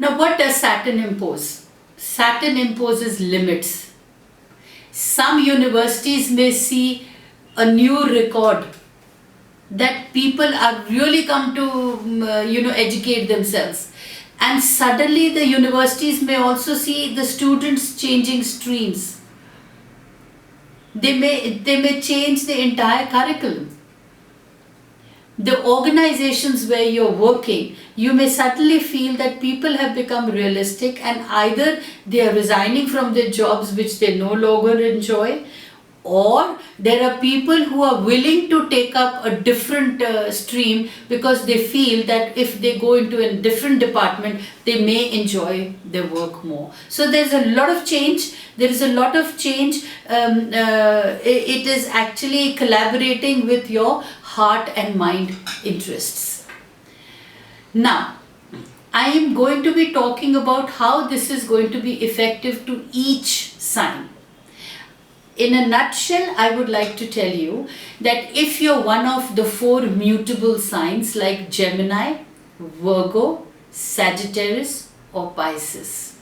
Now, what does Saturn impose? Saturn imposes limits. Some universities may see a new record that people are really come to educate themselves, and suddenly the universities may also see the students changing streams. They may change the entire curriculum. The organizations where you're working, you may suddenly feel that people have become realistic and either they are resigning from their jobs which they no longer enjoy, or there are people who are willing to take up a different stream because they feel that if they go into a different department, they may enjoy their work more. So there's a lot of change. There is a lot of change. It is actually collaborating with your heart and mind interests. Now, I am going to be talking about how this is going to be effective to each sign. In a nutshell, I would like to tell you that if you're one of the 4 mutable signs like Gemini, Virgo, Sagittarius or Pisces,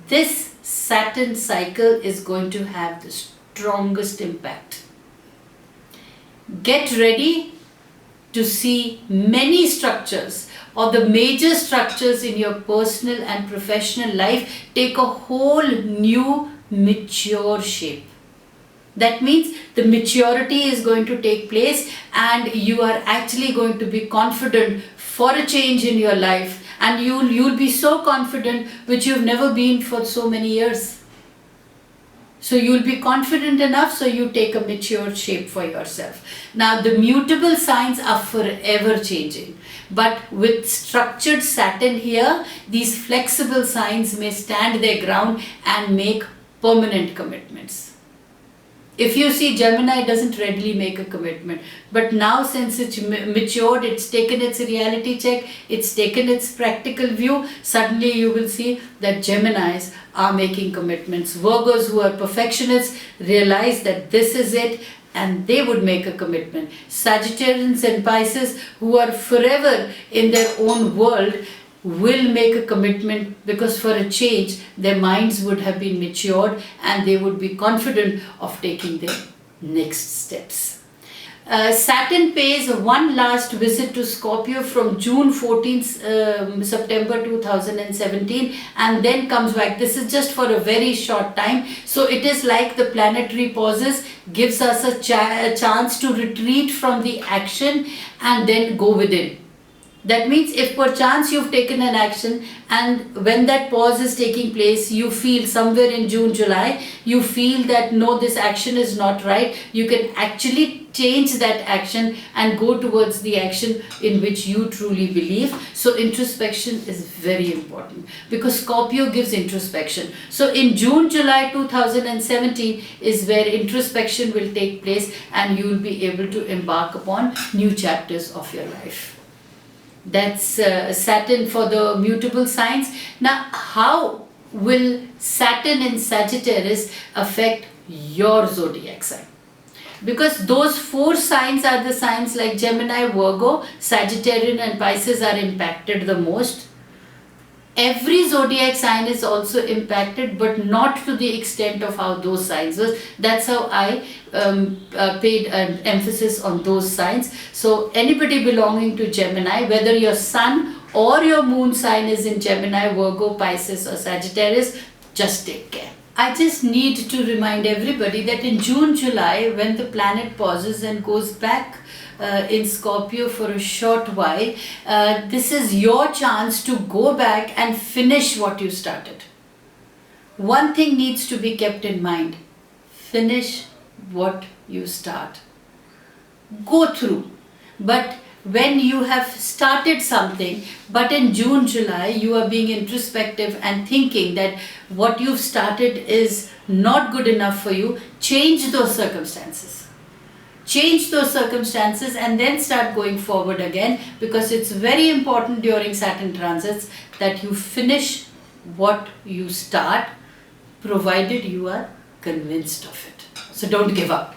this Saturn cycle is going to have the strongest impact. Get ready to see many structures or the major structures in your personal and professional life take a whole new mature shape. That means the maturity is going to take place and you are actually going to be confident for a change in your life, and you'll be so confident which you've never been for so many years. So you'll be confident enough so you take a mature shape for yourself. Now the mutable signs are forever changing, but with structured Saturn here, these flexible signs may stand their ground and make permanent commitments. If you see, Gemini doesn't readily make a commitment, but now since it's matured, it's taken its reality check, it's taken its practical view, suddenly you will see that Geminis are making commitments. Virgos who are perfectionists realize that this is it and they would make a commitment. Sagittarians and Pisces who are forever in their own world will make a commitment because for a change their minds would have been matured and they would be confident of taking their next steps. Saturn pays one last visit to Scorpio from June 14th, September 2017 and then comes back. This is just for a very short time. So it is like the planetary pauses gives us a chance to retreat from the action and then go within. That means if perchance you've taken an action and when that pause is taking place, you feel somewhere in June, July, you feel that no, this action is not right, you can actually change that action and go towards the action in which you truly believe. So introspection is very important because Scorpio gives introspection. So in June, July 2017 is where introspection will take place and you will be able to embark upon new chapters of your life. That's Saturn for the mutable signs. Now, how will Saturn in Sagittarius affect your zodiac sign? Because those 4 signs are the signs like Gemini, Virgo, Sagittarian and Pisces are impacted the most. Every zodiac sign is also impacted, but not to the extent of how those signs was. That's how I paid an emphasis on those signs. So anybody belonging to Gemini, whether your sun or your moon sign is in Gemini, Virgo, Pisces or Sagittarius, just take care. I just need to remind everybody that in June, July, when the planet pauses and goes back in Scorpio for a short while, this is your chance to go back and finish what you started. One thing needs to be kept in mind: finish what you start. Go through. But when you have started something, but in June, July, you are being introspective and thinking that what you've started is not good enough for you, change those circumstances. Change those circumstances and then start going forward again, because it's very important during Saturn transits that you finish what you start, provided you are convinced of it. So don't give up.